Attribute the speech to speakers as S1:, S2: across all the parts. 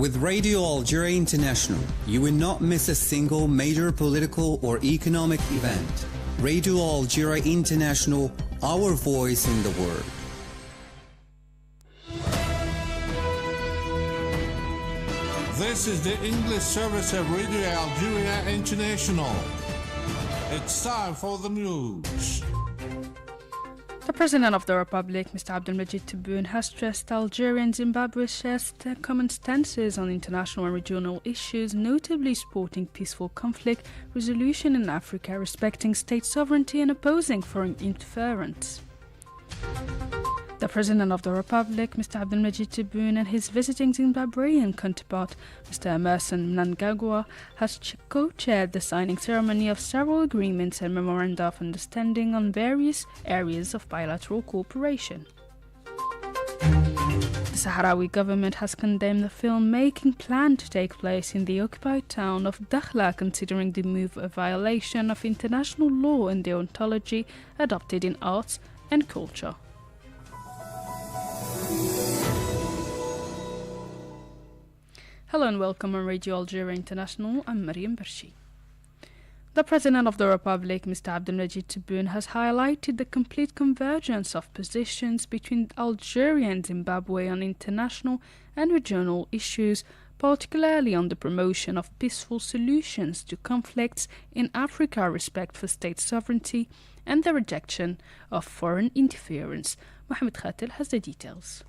S1: With Radio Algeria International, you will not miss a single major political or economic event. Radio Algeria International, our voice in the world.
S2: This is the English service of Radio Algeria International. It's time for the news.
S3: The President of the Republic, Mr. Abdelmajid Tebboune, has stressed Algeria and Zimbabwe share common stances on international and regional issues, notably supporting peaceful conflict resolution in Africa, respecting state sovereignty and opposing foreign interference. The President of the Republic, Mr. Abdelmajid Tebboune, and his visiting Zimbabwean counterpart, Mr. Emmerson Mnangagwa, has co-chaired the signing ceremony of several agreements and memoranda of understanding on various areas of bilateral cooperation. The Sahrawi government has condemned the film-making plan to take place in the occupied town of Dakhla, considering the move a violation of international law and deontology adopted in arts and culture. Hello and welcome on Radio Algeria International. I'm Mariam Bershi. The President of the Republic, Mr. Abdelmajid Tebboune, has highlighted the complete convergence of positions between Algeria and Zimbabwe on international and regional issues, particularly on the promotion of peaceful solutions to conflicts in Africa, respect for state sovereignty, and the rejection of foreign interference. Mohamed Khatil has the details.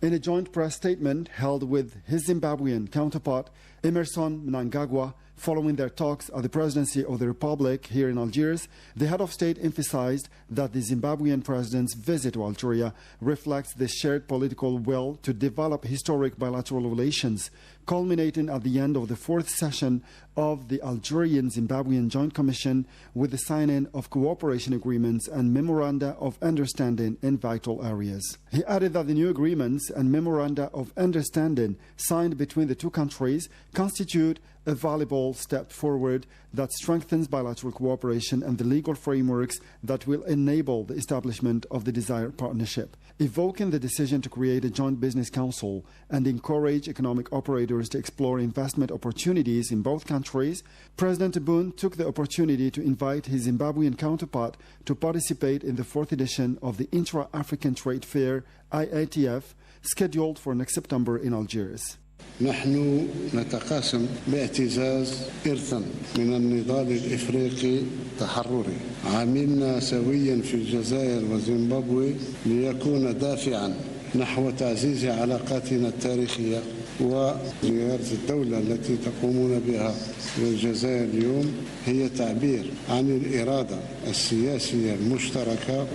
S4: In a joint press statement held with his Zimbabwean counterpart, Emmerson Mnangagwa, following their talks at the presidency of the Republic here in Algiers, the head of state emphasized that the Zimbabwean president's visit to Algeria reflects the shared political will to develop historic bilateral relations, culminating at the end of the fourth session of the Algerian-Zimbabwean Joint Commission with the signing of cooperation agreements and memoranda of understanding in vital areas. He added that the new agreements and memoranda of understanding signed between the two countries constitute a valuable step forward that strengthens bilateral cooperation and the legal frameworks that will enable the establishment of the desired partnership. Evoking the decision to create a joint business council and encourage economic operators to explore investment opportunities in both countries, President Tebboune took the opportunity to invite his Zimbabwean counterpart to participate in the fourth edition of the Intra-African Trade Fair, IATF, scheduled for next September in Algiers.
S5: نحن نتقاسم باعتزاز إرثا من النضال الإفريقي التحرري. عملنا سويا في الجزائر وزيمبابوي ليكون دافعا نحو تعزيز علاقاتنا التاريخية، وزيارة الدولة التي تقومون بها للجزائر اليوم هي تعبير عن الإرادة السياسية المشتركة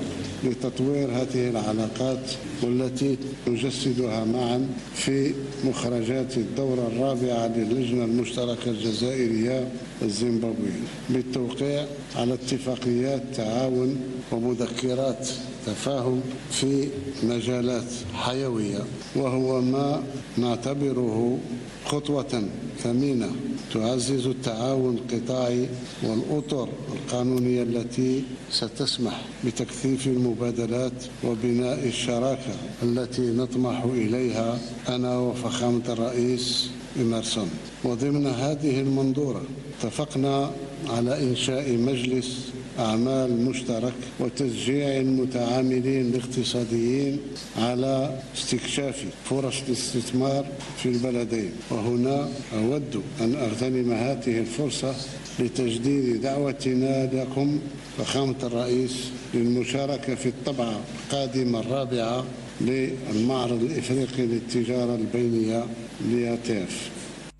S5: لتطوير هذه العلاقات والتي نجسدها معا في مخرجات الدورة الرابعة للجنة المشتركة الجزائرية الزيمبابوية بالتوقيع على اتفاقيات تعاون ومذكرات تفاهم في مجالات حيوية، وهو ما نعتبره خطوة ثمينة تعزز التعاون القطاعي والأطر القانونية التي ستسمح بتكثيف المبادلات وبناء الشراكة التي نطمح إليها أنا وفخامة الرئيس إمرسون. وضمن هذه المنظورة اتفقنا على إنشاء مجلس أعمال مشترك وتشجيع المتعاملين الاقتصاديين على استكشاف فرص الاستثمار في البلدين. وهنا أود أن أغتنم هذه الفرصة لتجديد دعوتنا لكم فخامة الرئيس للمشاركة في الطبعة القادمة الرابعة للمعرض الإفريقي للتجارة البينية (IATF).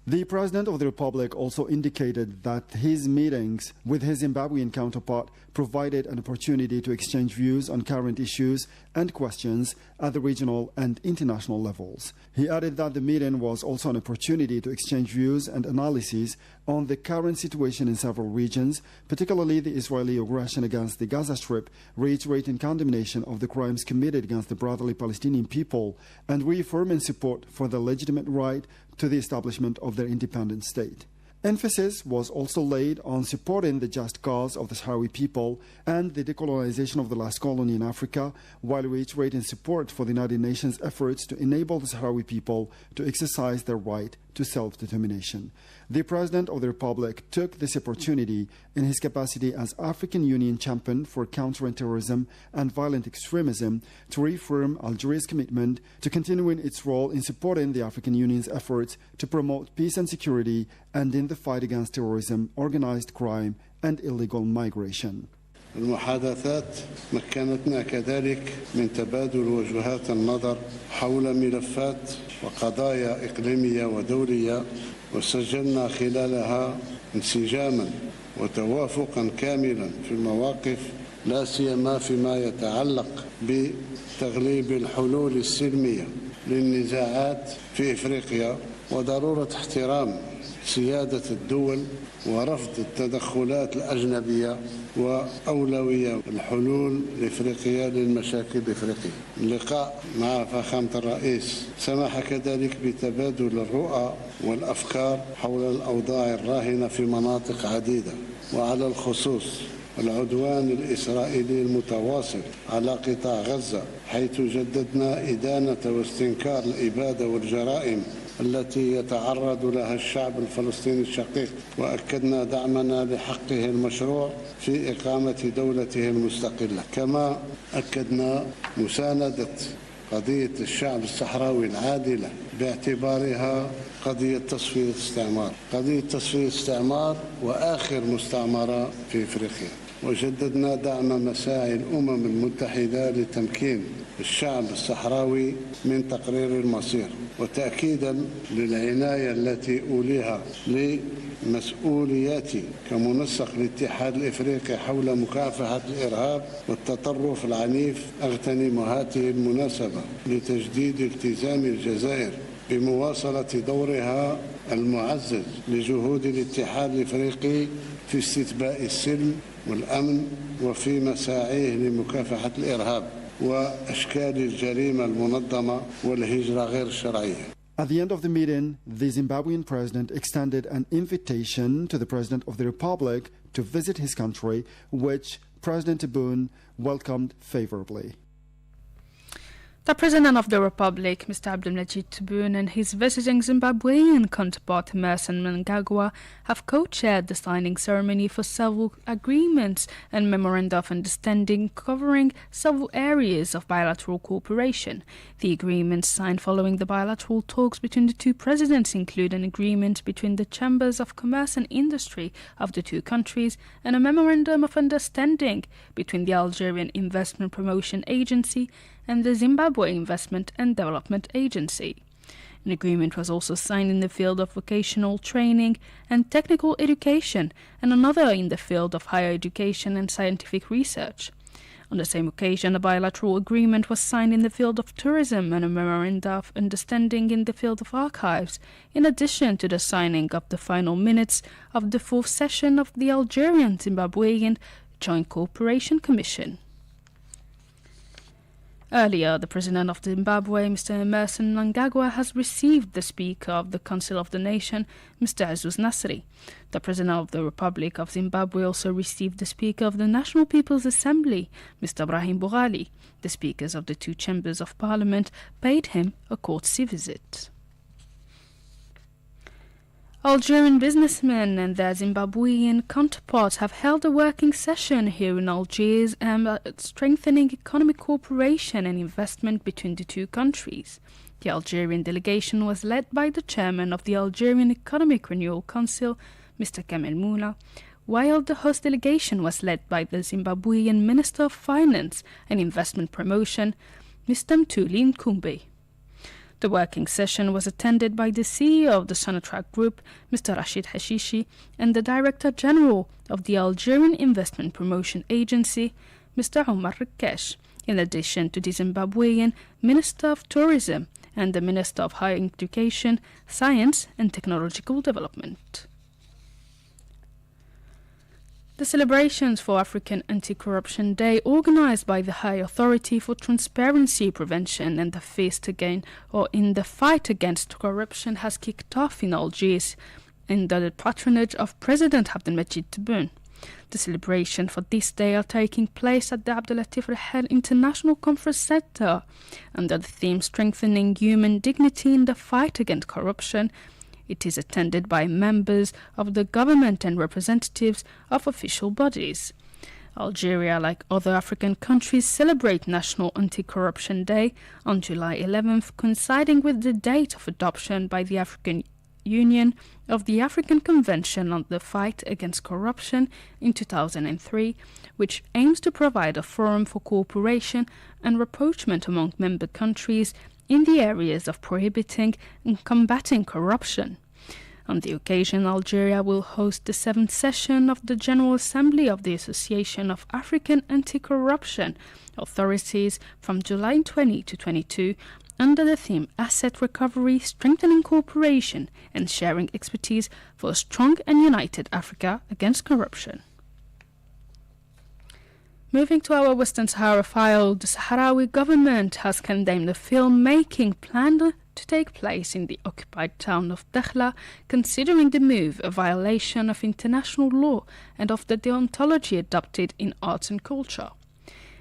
S4: The President of the Republic also indicated that his meetings with his Zimbabwean counterpart provided an opportunity to exchange views on current issues and questions at the regional and international levels. He added that the meeting was also an opportunity to exchange views and analyses on the current situation in several regions, particularly the Israeli aggression against the Gaza Strip, reiterating condemnation of the crimes committed against the brotherly Palestinian people, and reaffirming support for the legitimate right to the establishment of their independent state. Emphasis was also laid on supporting the just cause of the Sahrawi people and the decolonization of the last colony in Africa, while reiterating support for the United Nations efforts to enable the Sahrawi people to exercise their right to self-determination. The President of the Republic took this opportunity in his capacity as African Union champion for countering terrorism and violent extremism to reaffirm Algeria's commitment to continuing its role in supporting the African Union's efforts to promote peace and security and in the fight against terrorism, organized crime and illegal migration.
S5: المحادثات مكنتنا كذلك من تبادل وجهات النظر حول ملفات وقضايا إقليمية ودولية، وسجلنا خلالها انسجاما وتوافقا كاملا في المواقف، لا سيما فيما يتعلق بتغليب الحلول السلمية للنزاعات في إفريقيا وضرورة احترام سيادة الدول ورفض التدخلات الأجنبية وأولوية الحلول الإفريقية للمشاكل الإفريقية. اللقاء مع فخامة الرئيس سمح كذلك بتبادل الرؤى والأفكار حول الأوضاع الراهنة في مناطق عديدة، وعلى الخصوص العدوان الإسرائيلي المتواصل على قطاع غزة، حيث جددنا إدانة واستنكار الإبادة والجرائم التي يتعرض لها الشعب الفلسطيني الشقيق، وأكدنا دعمنا لحقه المشروع في إقامة دولته المستقلة. كما أكدنا مساندة قضية الشعب الصحراوي العادلة باعتبارها قضية تصفية استعمار، قضية تصفية استعمار وآخر مستعمرة في إفريقيا. وجددنا دعم مساعي الأمم المتحدة لتمكين الشعب الصحراوي من تقرير المصير، وتأكيدا للعناية التي أوليها لمسؤولياتي كمنسق الاتحاد الإفريقي حول مكافحة الإرهاب والتطرف العنيف. أغتنم هذه المناسبة لتجديد التزام الجزائر بمواصلة دورها المعزز لجهود الاتحاد الإفريقي في استتباء السلم والأمن وفي مساعيه لمكافحة الإرهاب وأشكال الجريمة المنظمة والهجرة غير الشرعية.
S4: At the end of the meeting, the Zimbabwean president extended an invitation to the President of the Republic to visit his country, which President Tebboune welcomed favorably.
S3: The President of the Republic, Mr. Abdelmajid Tebboune, and his visiting Zimbabwean counterpart Emmerson Mnangagwa have co-chaired the signing ceremony for several agreements and memoranda of understanding covering several areas of bilateral cooperation. The agreements signed following the bilateral talks between the two presidents include an agreement between the Chambers of Commerce and Industry of the two countries and a memorandum of understanding between the Algerian Investment Promotion Agency and the Zimbabwe Investment and Development Agency. An agreement was also signed in the field of vocational training and technical education, and another in the field of higher education and scientific research. On the same occasion, a bilateral agreement was signed in the field of tourism and a memoranda of understanding in the field of archives, in addition to the signing of the final minutes of the fourth session of the Algerian-Zimbabwean Joint Cooperation Commission. Earlier, the President of Zimbabwe, Mr. Emmerson Mnangagwa, has received the Speaker of the Council of the Nation, Mr. Azouz Nasri. The President of the Republic of Zimbabwe also received the Speaker of the National People's Assembly, Mr. Brahim Boghali. The Speakers of the two Chambers of Parliament paid him a courtesy visit. Algerian businessmen and their Zimbabwean counterparts have held a working session here in Algiers strengthening economic cooperation and investment between the two countries. The Algerian delegation was led by the chairman of the Algerian Economic Renewal Council, Mr. Kamel Moula, while the host delegation was led by the Zimbabwean Minister of Finance and Investment Promotion, Mr. Mthuli Nkumbi. The working session was attended by the CEO of the Sonatrach Group, Mr. Rashid Hashishi, and the Director General of the Algerian Investment Promotion Agency, Mr. Omar Rakesh, in addition to the Zimbabwean Minister of Tourism and the Minister of Higher Education, Science and Technological Development. The celebrations for African Anti-Corruption Day, organized by the High Authority for Transparency Prevention and in the fight against corruption, has kicked off in Algiers. under the patronage of President Abdelmajid Tebboune. The celebrations for this day are taking place at the Abdulatif Rahel International Conference Center under the theme Strengthening Human Dignity in the Fight Against Corruption. It is attended by members of the government and representatives of official bodies. Algeria, like other African countries, celebrate National Anti-Corruption Day on July 11th, coinciding with the date of adoption by the African Union of the African Convention on the Fight Against Corruption in 2003, which aims to provide a forum for cooperation and rapprochement among member countries in the areas of prohibiting and combating corruption. On the occasion, Algeria will host the 7th session of the General Assembly of the Association of African Anti-Corruption Authorities from July 20 to 22 under the theme Asset Recovery, Strengthening Cooperation and Sharing Expertise for a Strong and United Africa Against Corruption. Moving to our Western Sahara file, the Sahrawi government has condemned the filmmaking planned to take place in the occupied town of Dakhla, considering the move a violation of international law and of the deontology adopted in arts and culture.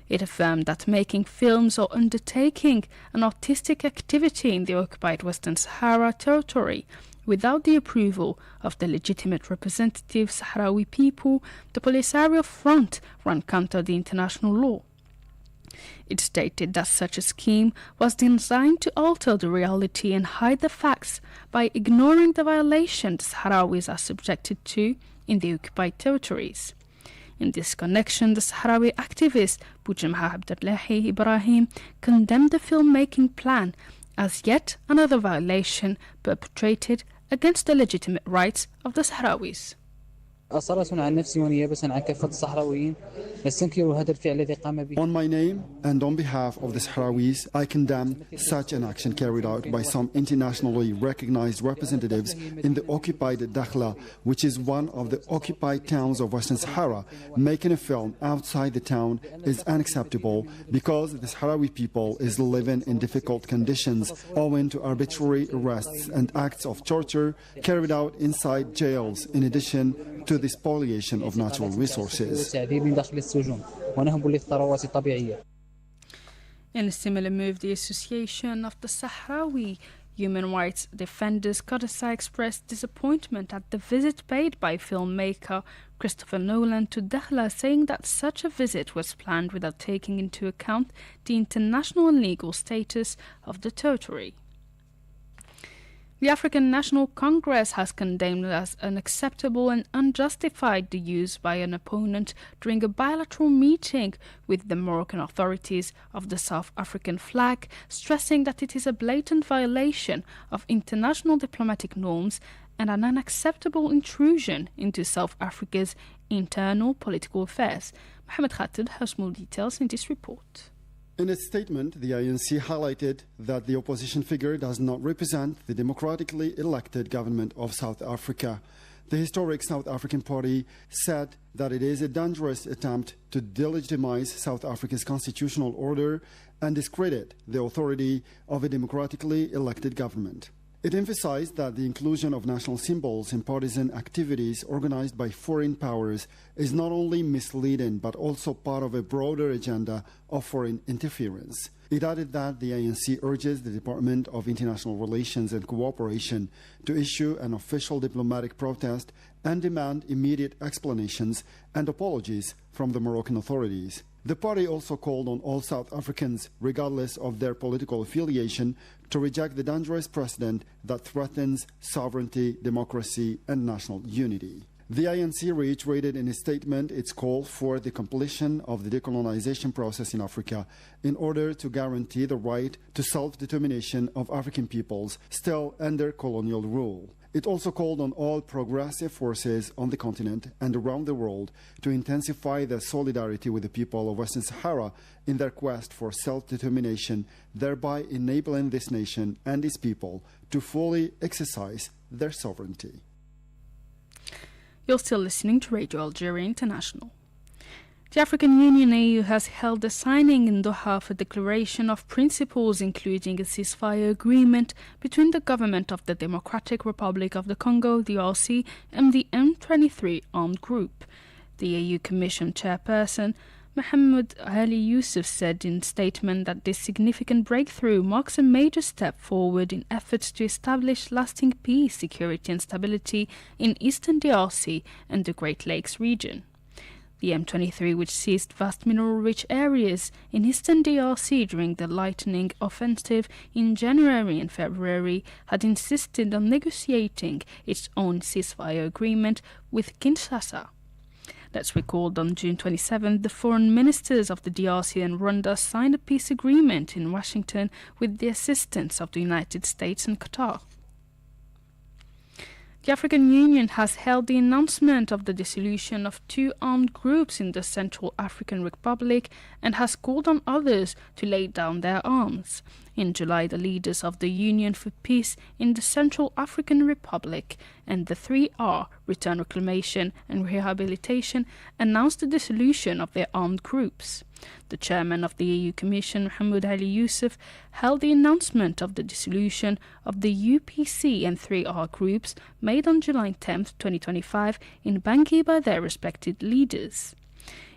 S3: It affirmed that making films or undertaking an artistic activity in the occupied Western Sahara territory without the approval of the legitimate representative Sahrawi people, the Polisario Front, ran counter the international law. It stated that such a scheme was designed to alter the reality and hide the facts by ignoring the violations Sahrawis are subjected to in the occupied territories. In this connection, the Sahrawi activist Boujemha Abdullahi Ibrahim condemned the filmmaking plan as yet another violation perpetrated against the legitimate rights of the Sahrawis.
S6: أصرة عن نفسي ونيابة عن كافة الصحراويين نستنكر هذا الفعل الذي قام به.
S4: On my name and on behalf of the Sahrawis, I condemn such an action carried out by some internationally recognized representatives in the occupied Dakhla, which is one of the occupied towns of Western Sahara. Making a film outside the town is unacceptable because the Sahrawi people is living in difficult conditions owing to arbitrary arrests and acts of torture carried out inside jails, in addition to the spoliation of natural resources.
S3: In a similar move, the Association of the Sahrawi Human Rights Defenders CODESA expressed disappointment at the visit paid by filmmaker Christopher Nolan to Dakhla, saying that such a visit was planned without taking into account the international and legal status of the territory. The African National Congress has condemned as unacceptable and unjustified the use by an opponent during a bilateral meeting with the Moroccan authorities of the South African flag, stressing that it is a blatant violation of international diplomatic norms and an unacceptable intrusion into South Africa's internal political affairs. Mohamed Khatib has more details in this report.
S4: In its statement, the ANC highlighted that the opposition figure does not represent the democratically elected government of South Africa. The historic South African Party said that it is a dangerous attempt to delegitimize South Africa's constitutional order and discredit the authority of a democratically elected government. It emphasized that the inclusion of national symbols in partisan activities organized by foreign powers is not only misleading but also part of a broader agenda of foreign interference. It added that the ANC urges the Department of International Relations and Cooperation to issue an official diplomatic protest and demand immediate explanations and apologies from the Moroccan authorities. The party also called on all South Africans, regardless of their political affiliation, to reject the dangerous precedent that threatens sovereignty, democracy, and national unity. The ANC reiterated in a statement its call for the completion of the decolonization process in Africa in order to guarantee the right to self-determination of African peoples still under colonial rule. It also called on all progressive forces on the continent and around the world to intensify their solidarity with the people of Western Sahara in their quest for self-determination, thereby enabling this nation and its people to fully exercise their sovereignty.
S3: You're still listening to Radio Algeria International. The African Union AU has held a signing in Doha of a declaration of principles including a ceasefire agreement between the government of the Democratic Republic of the Congo, DRC, and the M23 armed group. The AU Commission chairperson, Mohamed Ali Yusuf, said in a statement that this significant breakthrough marks a major step forward in efforts to establish lasting peace, security and stability in eastern DRC and the Great Lakes region. The M23, which seized vast mineral-rich areas in eastern DRC during the lightning offensive in January and February, had insisted on negotiating its own ceasefire agreement with Kinshasa. Let's recall on June 27, the foreign ministers of the DRC and Rwanda signed a peace agreement in Washington with the assistance of the United States and Qatar. The African Union has held the announcement of the dissolution of 2 armed groups in the Central African Republic and has called on others to lay down their arms. In July, the leaders of the Union for Peace in the Central African Republic and the 3R, Return, Reclamation and Rehabilitation, announced the dissolution of their armed groups. The chairman of the AU Commission, Mohamed Ali Yusuf, held the announcement of the dissolution of the UPC and 3R groups made on July 10, 2025 in Bangui by their respective leaders.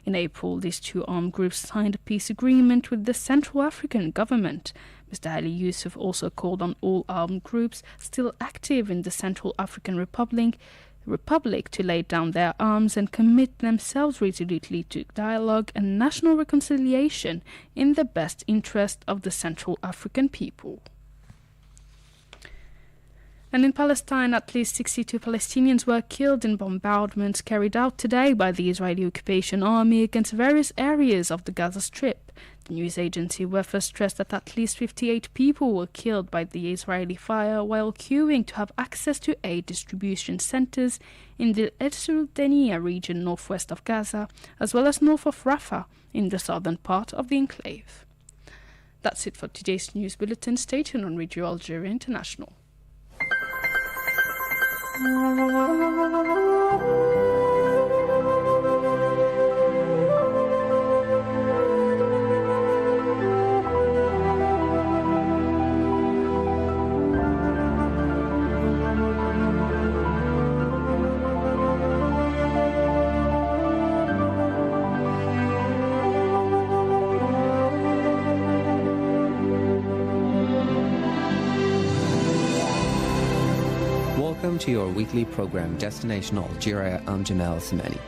S3: In April, these 2 armed groups signed a peace agreement with the Central African government. Mr. Ali Yusuf also called on all armed groups still active in the Central African Republic to lay down their arms and commit themselves resolutely to dialogue and national reconciliation in the best interest of the Central African people. And in Palestine, at least 62 Palestinians were killed in bombardments carried out today by the Israeli occupation army against various areas of the Gaza Strip. The news agency WAFA stressed that at least 58 people were killed by the Israeli fire while queuing to have access to aid distribution centers in the El-Sultaniya region northwest of Gaza, as well as north of Rafah in the southern part of the enclave. That's it for today's news bulletin. Stay tuned on Radio Algeria International.
S7: Welcome to your weekly program, Destination Algeria. I'm Jamal Semeni.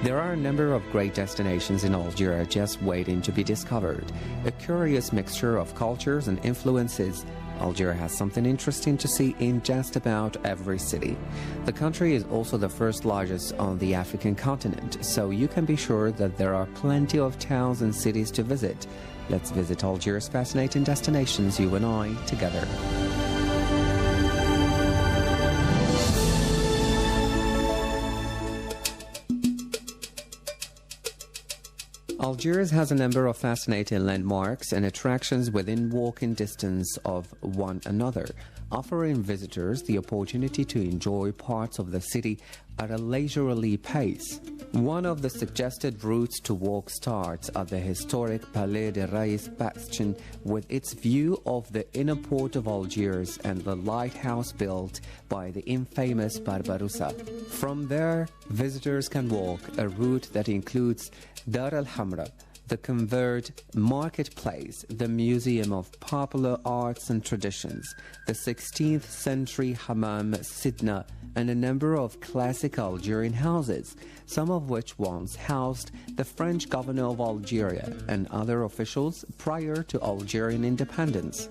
S7: There are a number of great destinations in Algeria just waiting to be discovered. A curious mixture of cultures and influences. Algeria has something interesting to see in just about every city. The country is also the first largest on the African continent, so you can be sure that there are plenty of towns and cities to visit. Let's visit Algeria's fascinating destinations, you and I, together. Algiers has a number of fascinating landmarks and attractions within walking distance of one another, offering visitors the opportunity to enjoy parts of the city at a leisurely pace. One of the suggested routes to walk starts at the historic Palais de Rais bastion with its view of the inner port of Algiers and the lighthouse built by the infamous Barbarossa. From there, visitors can walk a route that includes Dar al-Hamra, the Convert Marketplace, the Museum of Popular Arts and Traditions, the 16th century Hammam Sidna, and a number of classic Algerian houses, some of which once housed the French governor of Algeria and other officials prior to Algerian independence.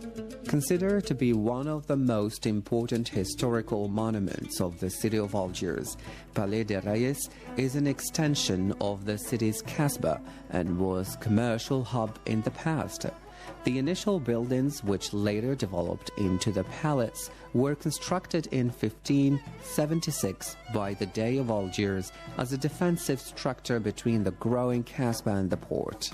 S7: Considered to be one of the most important historical monuments of the city of Algiers, Palais de Rais is an extension of the city's Kasbah and was a commercial hub in the past. The initial buildings, which later developed into the palace, were constructed in 1576 by the Dey of Algiers as a defensive structure between the growing Kasbah and the port.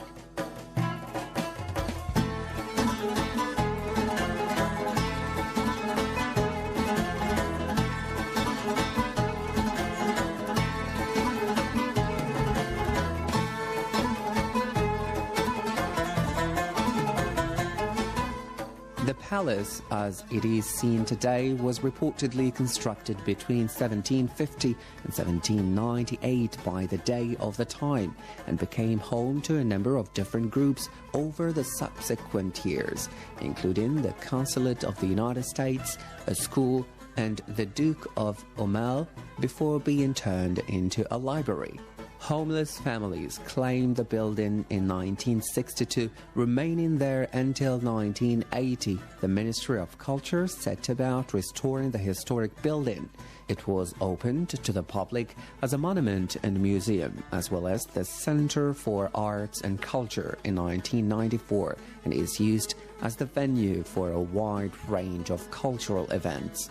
S7: palace, as it is seen today, was reportedly constructed between 1750 and 1798 by the Dey of the time and became home to a number of different groups over the subsequent years, including the Consulate of the United States, a school, and the Duke of Aumale, before being turned into a library. Homeless families claimed the building in 1962, remaining there until 1980. The Ministry of Culture set about restoring the historic building. It was opened to the public as a monument and museum, as well as the Center for Arts and Culture in 1994, and is used as the venue for a wide range of cultural events.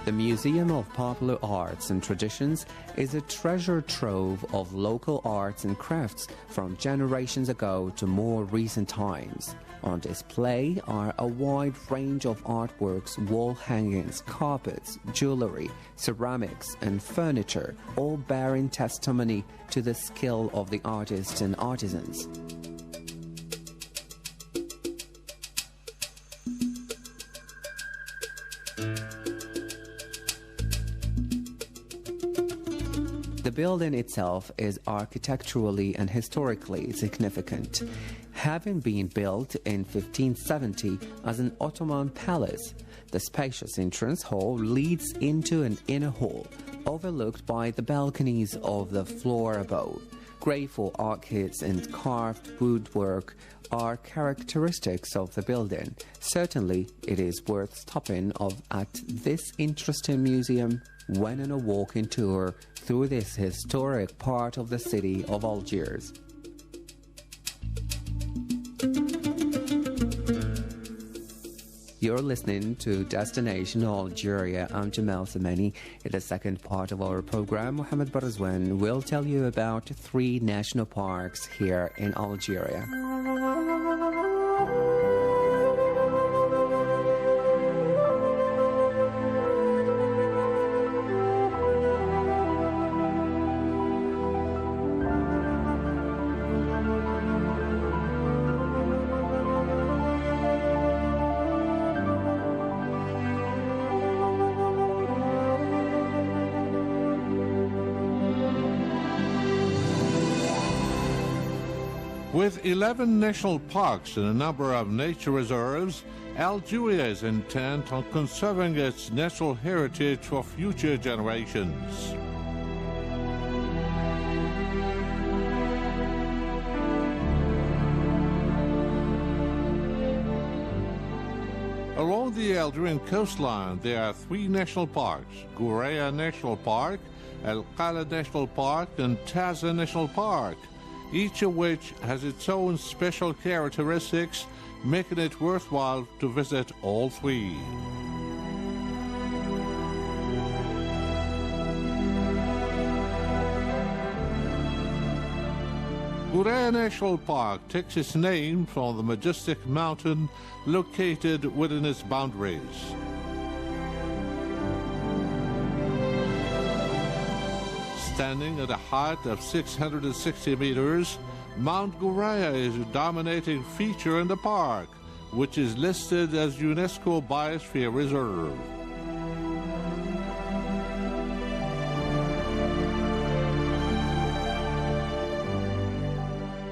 S7: The Museum of Popular Arts and Traditions is a treasure trove of local arts and crafts from generations ago to more recent times. On display are a wide range of artworks, wall hangings, carpets, jewelry, ceramics, and furniture, all bearing testimony to the skill of the artists and artisans. The building itself is architecturally and historically significant, having been built in 1570 as an Ottoman palace. The spacious entrance hall leads into an inner hall, overlooked by the balconies of the floor above. Graceful arcades and carved woodwork are characteristics of the building. Certainly, it is worth stopping at this interesting museum when on a walking tour through this historic part of the city of Algiers. You're listening to Destination Algeria. I'm Jamal Samani. In the second part of our program, Mohamed Barzwan will tell you about 3 national parks here in Algeria.
S2: With 11 national parks and a number of nature reserves, Algeria is intent on conserving its natural heritage for future generations. Along the Algerian coastline, there are 3 national parks: Goureya National Park, El Khaled National Park, and Taza National Park, each of which has its own special characteristics, making it worthwhile to visit all 3. Goureya National Park takes its name from the majestic mountain located within its boundaries. Standing at a height of 660 meters, Mount Goureya is a dominating feature in the park, which is listed as UNESCO Biosphere Reserve.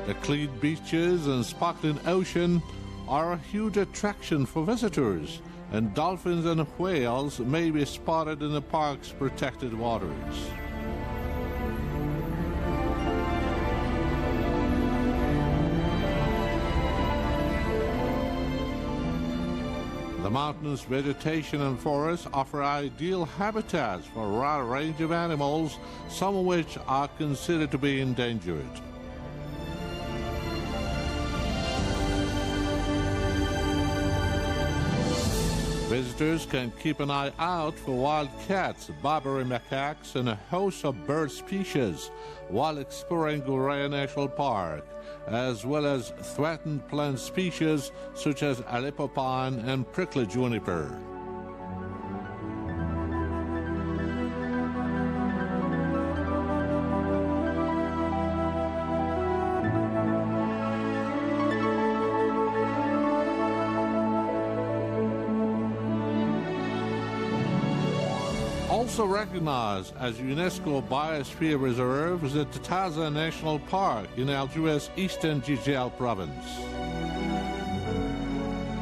S2: The clean beaches and sparkling ocean are a huge attraction for visitors, and dolphins and whales may be spotted in the park's protected waters. The mountainous vegetation and forests offer ideal habitats for a wide range of animals, some of which are considered to be endangered. Visitors can keep an eye out for wild cats, Barbary macaques, and a host of bird species while exploring Goureya National Park, as well as threatened plant species such as Aleppo pine and prickly juniper. Also recognized as UNESCO Biosphere Reserve is the Taza National Park in Algiers' eastern Jijel province.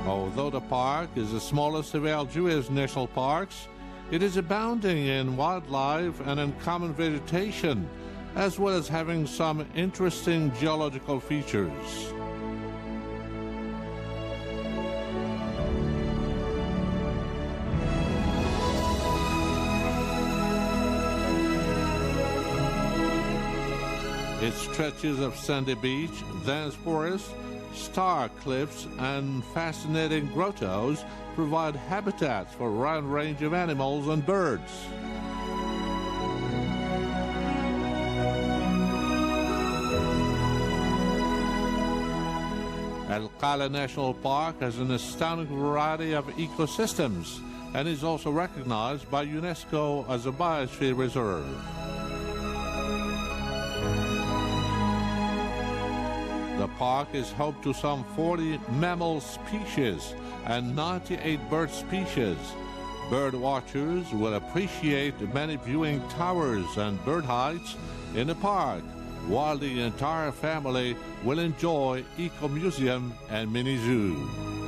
S2: Although the park is the smallest of Algiers' national parks, it is abounding in wildlife and in common vegetation, as well as having some interesting geological features. Its stretches of sandy beach, dense forest, star cliffs, and fascinating grottos provide habitats for a wide range of animals and birds. El Qala National Park has an astounding variety of ecosystems and is also recognized by UNESCO as a biosphere reserve. The park is home to some 40 mammal species and 98 bird species. Bird watchers will appreciate the many viewing towers and bird heights in the park, while the entire family will enjoy Eco Museum and Mini Zoo.